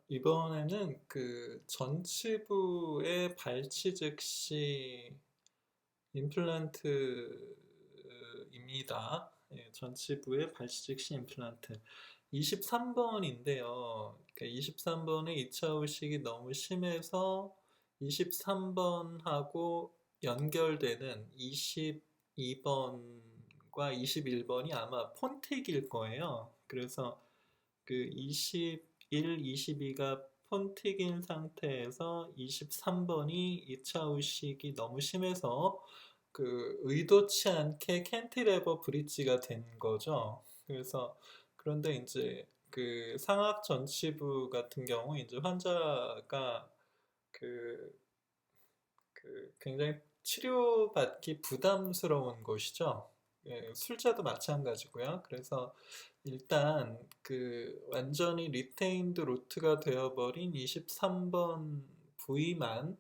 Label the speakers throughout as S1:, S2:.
S1: 이번에는 그 전치부의 발치 즉시 임플란트입니다. 예, 전치부의 발치 즉시 임플란트 23번인데요. 23번의 2차 후식이 너무 심해서 23번하고 연결되는 22번과 21번이 아마 폰틱일 거예요. 그래서 그 21, 22가 폰틱인 상태에서 23번이 2차 후식이 너무 심해서 그 의도치 않게 캔티레버 브릿지가 된 거죠. 그래서 그런데 이제 그 상악 전치부 같은 경우 이제 환자가 그, 그 굉장히 치료받기 부담스러운 곳이죠. 예, 술자도 마찬가지고요. 그래서 일단 그 완전히 리테인드 루트가 되어버린 23번 부위만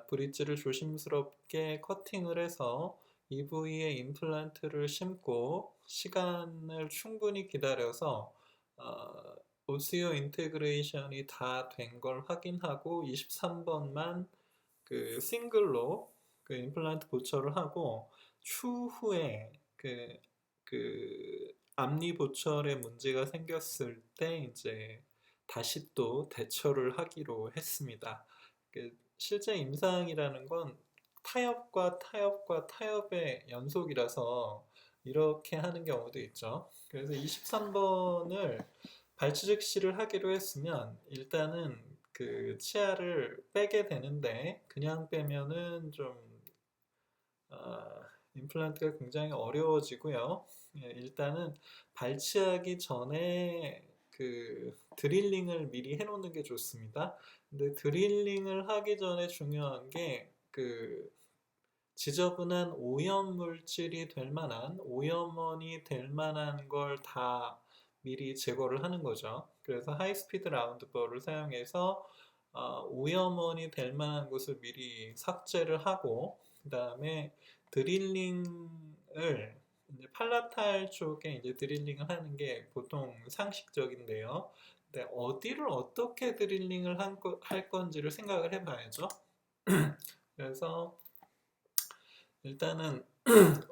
S1: 브릿지를 조심스럽게 커팅을 해서 이 부위에 임플란트를 심고 시간을 충분히 기다려서 오스요 인테그레이션이 다 된 걸 확인하고 23번만 그 싱글로 그 임플란트 보철을 하고 추후에 그 앞니 보철에 문제가 생겼을 때 이제 다시 또 대처를 하기로 했습니다. 그 실제 임상이라는 건 타협과 타협과 타협의 연속이라서 이렇게 하는 경우도 있죠. 그래서 23번을 발치 즉시를 하기로 했으면 일단은 그 치아를 빼게 되는데 그냥 빼면은 좀 임플란트가 굉장히 어려워지고요. 예, 일단은 발치하기 전에 그 드릴링을 미리 해놓는 게 좋습니다. 근데 드릴링을 하기 전에 중요한 게 그 지저분한 오염 물질이 될 만한 오염원이 될 만한 걸 다 미리 제거를 하는 거죠. 그래서 하이스피드 라운드버를 사용해서 오염원이 될 만한 것을 미리 삭제를 하고 그 다음에 드릴링을 이제 팔라탈 쪽에 이제 드릴링을 하는 게 보통 상식적인데요. 근데 어디를 어떻게 드릴링을 할 건지를 생각을 해봐야죠. 그래서 일단은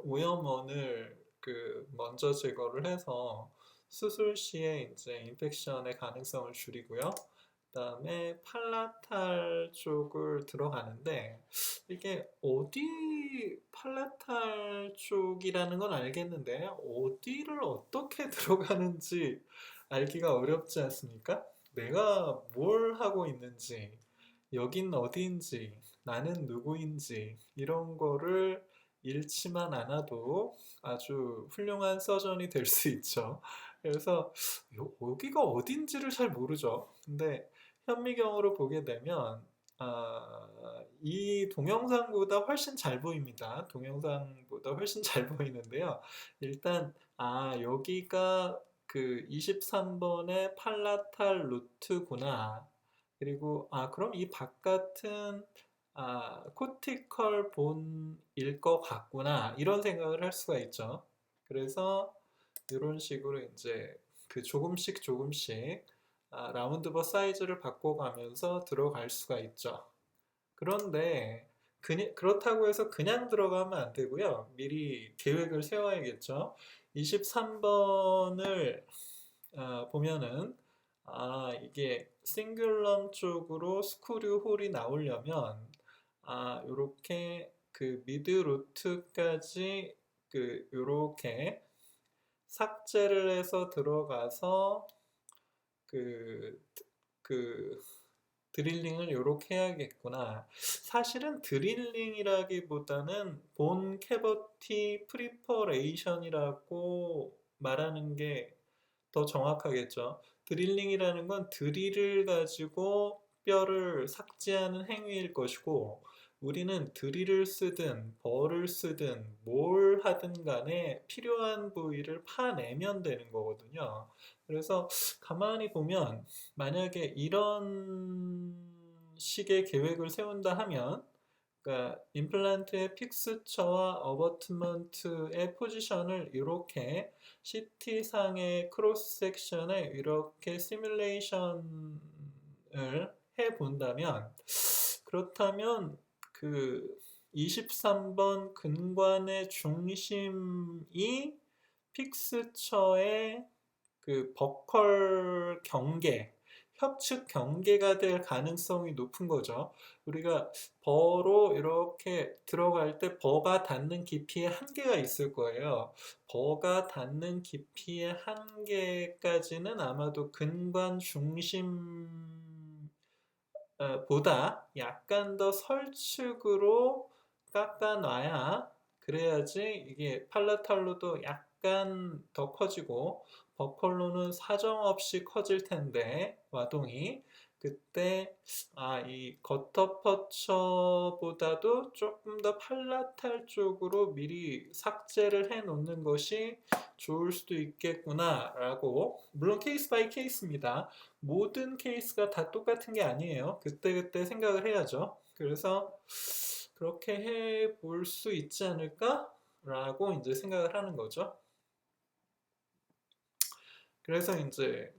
S1: 오염원을 그 먼저 제거를 해서 수술 시에 이제 인펙션의 가능성을 줄이고요. 그다음에 팔라탈 쪽을 들어가는데 이게 어디 팔라탈 쪽이라는 건 알겠는데 어디를 어떻게 들어가는지 알기가 어렵지 않습니까? 내가 뭘 하고 있는지 여긴 어디인지, 나는 누구인지, 이런 거를 잃지만 않아도 아주 훌륭한 서전이 될 수 있죠. 그래서 여기가 어딘지를 잘 모르죠. 근데 현미경으로 보게 되면 이 동영상보다 훨씬 잘 보입니다. 동영상보다 훨씬 잘 보이는데요. 일단 여기가 그 23번의 팔라탈 루트구나. 그리고 그럼 이 바깥은 코티컬 본일 것 같구나 이런 생각을 할 수가 있죠. 그래서 이런 식으로 이제 그 조금씩 조금씩 라운드버 사이즈를 바꿔가면서 들어갈 수가 있죠. 그런데 그렇다고 해서 그냥 들어가면 안 되고요. 미리 계획을 세워야겠죠. 23번을 보면은 이게 싱귤럼 쪽으로 스크류 홀이 나오려면 요렇게 그 미드 루트까지 그 요렇게 삭제를 해서 들어가서 그, 그 드릴링을 요렇게 해야겠구나. 사실은 드릴링이라기보다는 본 캐버티 프리퍼레이션이라고 말하는 게 더 정확하겠죠. 드릴링이라는 건 드릴을 가지고 뼈를 삭제하는 행위일 것이고 우리는 드릴을 쓰든 벌을 쓰든 뭘 하든 간에 필요한 부위를 파내면 되는 거거든요. 그래서 가만히 보면 만약에 이런 식의 계획을 세운다 하면 그러니까 임플란트의 픽스처와 어버트먼트의 포지션을 이렇게 CT상의 크로스 섹션에 이렇게 시뮬레이션을 해 본다면, 그렇다면 그 23번 근관의 중심이 픽스처의 그 버컬 경계, 협측 경계가 될 가능성이 높은 거죠. 우리가 버로 이렇게 들어갈 때 버가 닿는 깊이의 한계가 있을 거예요. 버가 닿는 깊이의 한계까지는 아마도 근관 중심 보다 약간 더 설축으로 깎아놔야, 그래야지 이게 팔라탈로도 약간 더 커지고 버컬로는 사정없이 커질 텐데 와동이 그때 이 겉터퍼처보다도 조금 더 팔라탈 쪽으로 미리 삭제를 해 놓는 것이 좋을 수도 있겠구나라고. 물론 케이스 바이 케이스입니다. 모든 케이스가 다 똑같은 게 아니에요. 그때그때 생각을 해야죠. 그래서 그렇게 해 볼 수 있지 않을까? 라고 이제 생각을 하는 거죠. 그래서 이제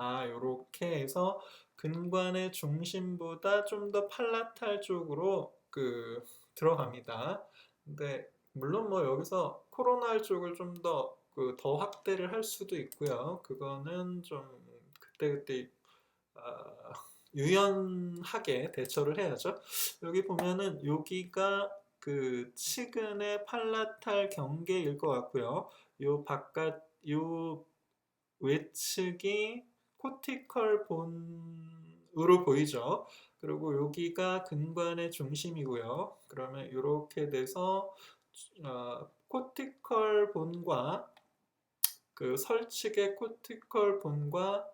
S1: 요렇게 해서 근관의 중심보다 좀 더 팔라탈 쪽으로 들어갑니다. 근데 물론 뭐 여기서 코로날 쪽을 좀 더 확대를 할 수도 있고요. 그거는 좀 그때그때 아, 유연하게 대처를 해야죠. 여기 보면은 여기가 그 측은의 팔라탈 경계일 것 같고요. 요 외측이 코티컬 본으로 보이죠. 그리고 여기가 근관의 중심이고요. 그러면 이렇게 돼서 코티컬 본과 그 설측의 코티컬 본과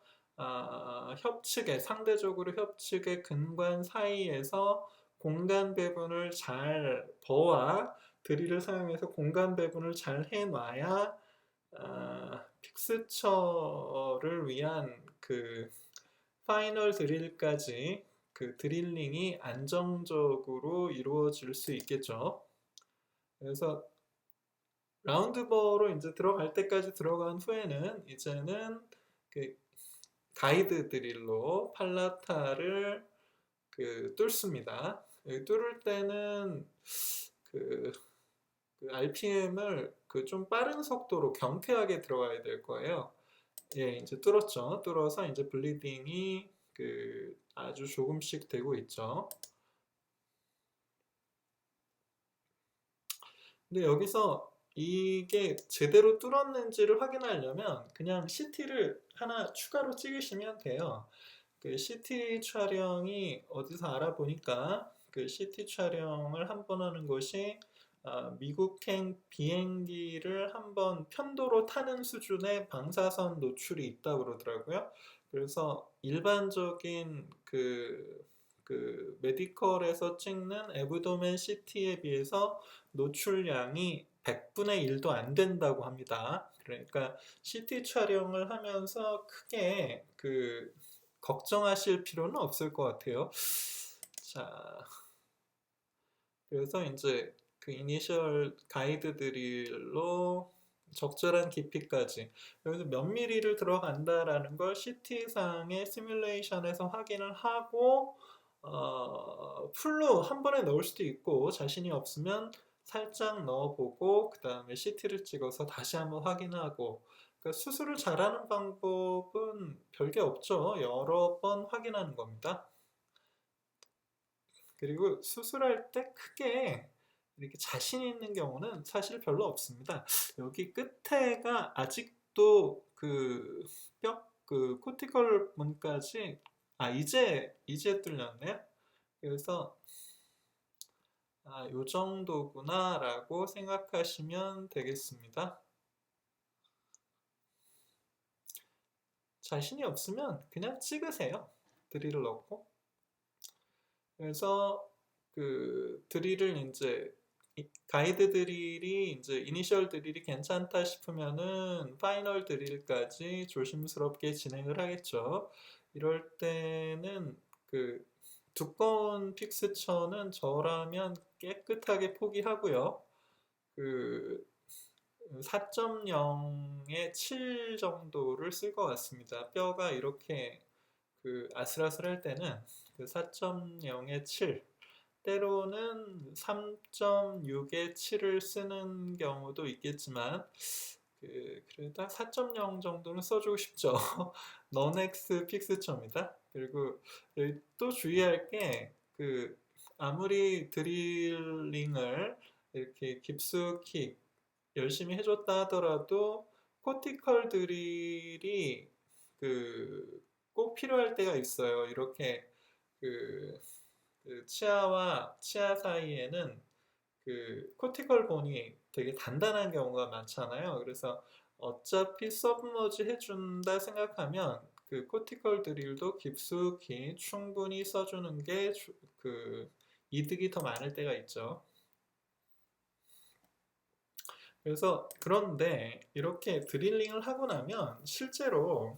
S1: 협측의 상대적으로 협측의 근관 사이에서 공간 배분을 버와 드릴을 사용해서 공간 배분을 잘 해놔야 픽스처를 위한 그 파이널 드릴까지 그 드릴링이 안정적으로 이루어질 수 있겠죠. 그래서 라운드버로 이제 들어갈 때까지 들어간 후에는 이제는 그 가이드 드릴로 팔라타를 뚫습니다. 뚫을 때는 그 RPM을 좀 빠른 속도로 경쾌하게 들어가야 될 거예요. 예, 이제 뚫었죠. 뚫어서 이제 블리딩이 아주 조금씩 되고 있죠. 근데 여기서 이게 제대로 뚫었는지를 확인하려면 그냥 CT를 하나 추가로 찍으시면 돼요. 그 CT 촬영이 어디서 알아보니까 그 CT 촬영을 한 번 하는 것이 미국행 비행기를 한번 편도로 타는 수준의 방사선 노출이 있다고 그러더라고요. 그래서 일반적인 메디컬에서 찍는 에브도멘 CT에 비해서 노출량이 100분의 1도 안 된다고 합니다. 그러니까 CT 촬영을 하면서 크게 걱정하실 필요는 없을 것 같아요. 자, 그래서 이제 이니셜 가이드 드릴로 적절한 깊이까지, 여기서 몇 미리를 들어간다라는 걸 CT상의 시뮬레이션에서 확인을 하고 풀로 한 번에 넣을 수도 있고, 자신이 없으면 살짝 넣어보고 그 다음에 CT를 찍어서 다시 한번 확인하고. 그러니까 수술을 잘하는 방법은 별게 없죠. 여러 번 확인하는 겁니다. 그리고 수술할 때 크게 이렇게 자신 있는 경우는 사실 별로 없습니다. 여기 끝에가 아직도 코티컬 문까지 이제 뚫렸네요. 그래서 요 정도구나 라고 생각하시면 되겠습니다. 자신이 없으면 그냥 찍으세요. 드릴을 넣고. 그래서 드릴을 이제 가이드 드릴이 이제 이니셜 드릴이 괜찮다 싶으면은 파이널 드릴까지 조심스럽게 진행을 하겠죠. 이럴 때는 두꺼운 픽스처는 저라면 깨끗하게 포기하고요. 그 4.0에 7 정도를 쓸 것 같습니다. 뼈가 이렇게 아슬아슬할 때는 4.0에 7, 때로는 3.6에 7을 쓰는 경우도 있겠지만 그래도 4.0 정도는 써주고 싶죠. 넌엑스 픽스처입니다. 그리고 또 주의할 게 아무리 드릴링을 이렇게 깊숙이 열심히 해줬다 하더라도 코티컬 드릴이 꼭 필요할 때가 있어요. 이렇게 그, 치아와 치아 사이에는 코티컬 본이 되게 단단한 경우가 많잖아요. 그래서 어차피 서브머지 해준다 생각하면 코티컬 드릴도 깊숙이 충분히 써주는 게 이득이 더 많을 때가 있죠. 그래서 그런데 이렇게 드릴링을 하고 나면 실제로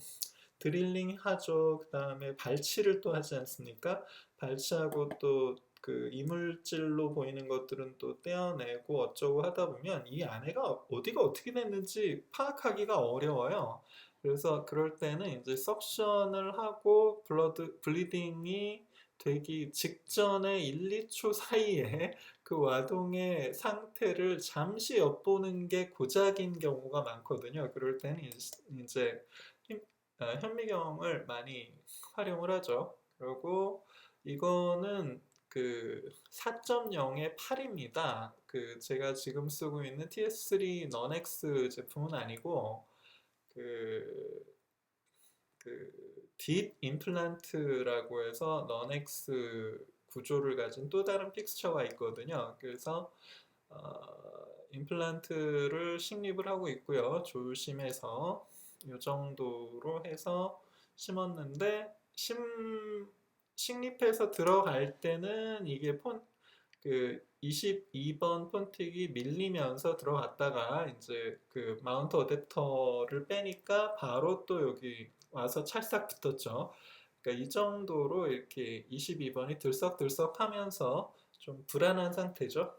S1: 드릴링 하죠. 그 다음에 발치를 또 하지 않습니까? 발치하고 또 이물질로 보이는 것들은 또 떼어내고 어쩌고 하다 보면 이 안에가 어디가 어떻게 됐는지 파악하기가 어려워요. 그래서 그럴 때는 이제 석션을 하고 블리딩이 되기 직전에 1, 2초 사이에 와동의 상태를 잠시 엿보는 게 고작인 경우가 많거든요. 그럴 때는 이제 현미경을 많이 활용을 하죠. 그리고 이거는 4.0의 8입니다. 제가 지금 쓰고 있는 TS3 넌엑스 제품은 아니고 딥 임플란트라고 해서 넌엑스 구조를 가진 또 다른 픽스처가 있거든요. 그래서 임플란트를 식립을 하고 있고요. 조심해서 이 정도로 해서 심었는데 식립해서 들어갈 때는 이게 22번 폰틱이 밀리면서 들어갔다가 이제 마운트 어댑터를 빼니까 바로 또 여기 와서 찰싹 붙었죠. 그러니까 이 정도로 이렇게 22번이 들썩들썩 하면서 좀 불안한 상태죠.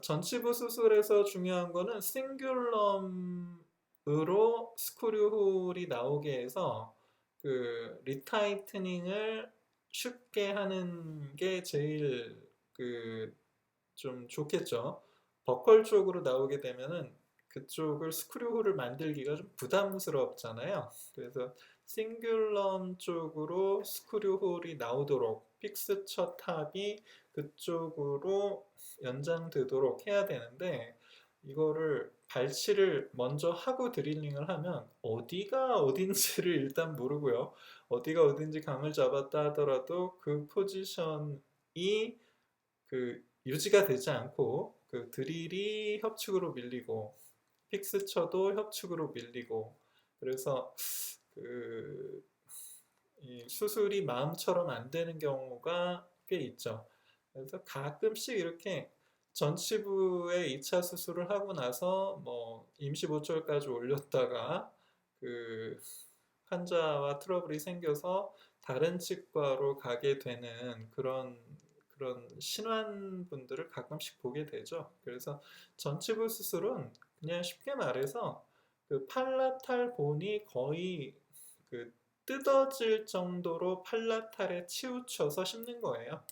S1: 전치부 수술에서 중요한 거는 싱귤럼으로 스크류 홀이 나오게 해서 리타이트닝을 쉽게 하는 게 제일 좀 좋겠죠. 버컬 쪽으로 나오게 되면은 그쪽을 스크류 홀을 만들기가 좀 부담스럽잖아요. 그래서 싱귤럼 쪽으로 스크류 홀이 나오도록 픽스처 탑이 그쪽으로 연장되도록 해야 되는데 이거를 발치를 먼저 하고 드릴링을 하면 어디가 어딘지를 일단 모르고요. 어디가 어딘지 감을 잡았다 하더라도 그 포지션이 유지가 되지 않고 드릴이 협축으로 밀리고 픽스처도 협축으로 밀리고 그래서 이 수술이 마음처럼 안 되는 경우가 꽤 있죠. 그래서 가끔씩 이렇게 전치부에 2차 수술을 하고 나서 뭐 임시보철까지 올렸다가 환자와 트러블이 생겨서 다른 치과로 가게 되는 그런 신환분들을 가끔씩 보게 되죠. 그래서 전치부 수술은 그냥 쉽게 말해서 팔라탈 본이 거의 뜯어질 정도로 팔라탈에 치우쳐서 심는 거예요.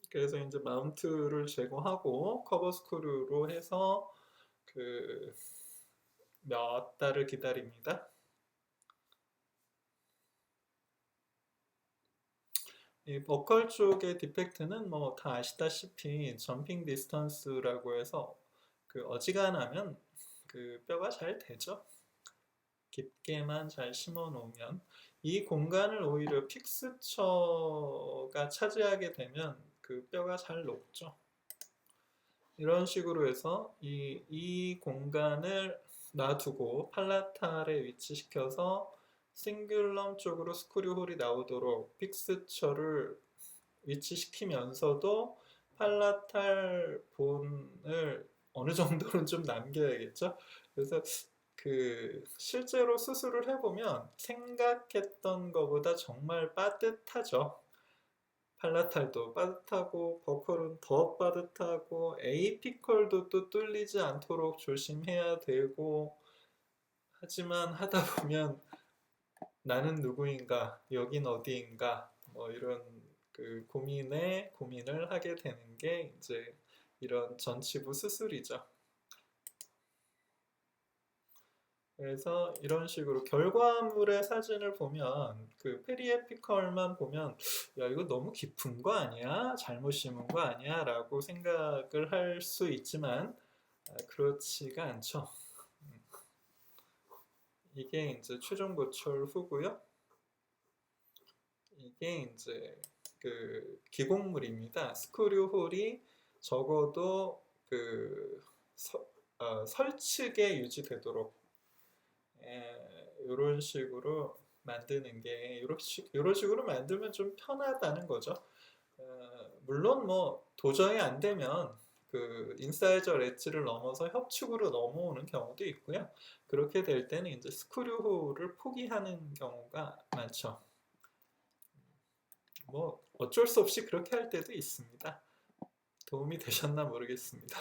S1: 그래서 이제 마운트를 제거하고 커버 스크류로 해서 몇 달을 기다립니다. 이 버컬 쪽의 디펙트는 뭐 다 아시다시피 점핑 디스턴스라고 해서 어지간하면 뼈가 잘 되죠. 깊게만 잘 심어 놓으면 이 공간을 오히려 픽스처가 차지하게 되면 뼈가 잘 녹죠. 이런 식으로 해서 이 공간을 놔두고 팔라탈에 위치시켜서 싱귤럼 쪽으로 스크류 홀이 나오도록 픽스처를 위치시키면서도 팔라탈 본을 어느 정도는 좀 남겨야겠죠. 그래서 실제로 수술을 해보면 생각했던 것보다 정말 빠듯하죠. 팔라탈도 빠듯하고 버컬은 더 빠듯하고 에이피컬도 또 뚫리지 않도록 조심해야 되고, 하지만 하다 보면 나는 누구인가, 여긴 어디인가, 뭐 이런 고민을 하게 되는 게 이제 이런 전치부 수술이죠. 그래서 이런 식으로 결과물의 사진을 보면 페리에피컬만 보면 야 이거 너무 깊은 거 아니야? 잘못 심은 거 아니야? 라고 생각을 할 수 있지만 그렇지가 않죠. 이게 이제 최종 보철 후고요. 이게 이제 기공물입니다. 스크류 홀이 적어도 설측에 유지되도록 이런 식으로 만드는 게 이런 식으로 만들면 좀 편하다는 거죠. 물론 뭐 도저히 안 되면 인사이저 엣지를 넘어서 협축으로 넘어오는 경우도 있고요. 그렇게 될 때는 이제 스크류홀을 포기하는 경우가 많죠. 뭐 어쩔 수 없이 그렇게 할 때도 있습니다. 도움이 되셨나 모르겠습니다.